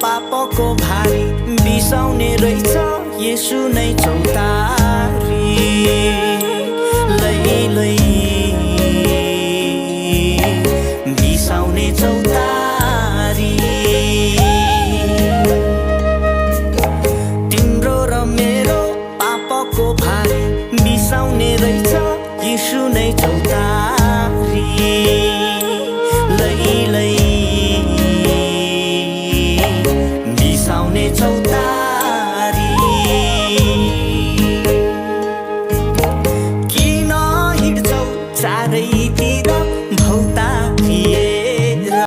पापको भारी बिसाउने रहेछ येशू नै चौतारी लै लै बिसाउने चौतारी तिम्रो र मेरो पापको भारी बिसाउने रहेछ येशू नै चौतारी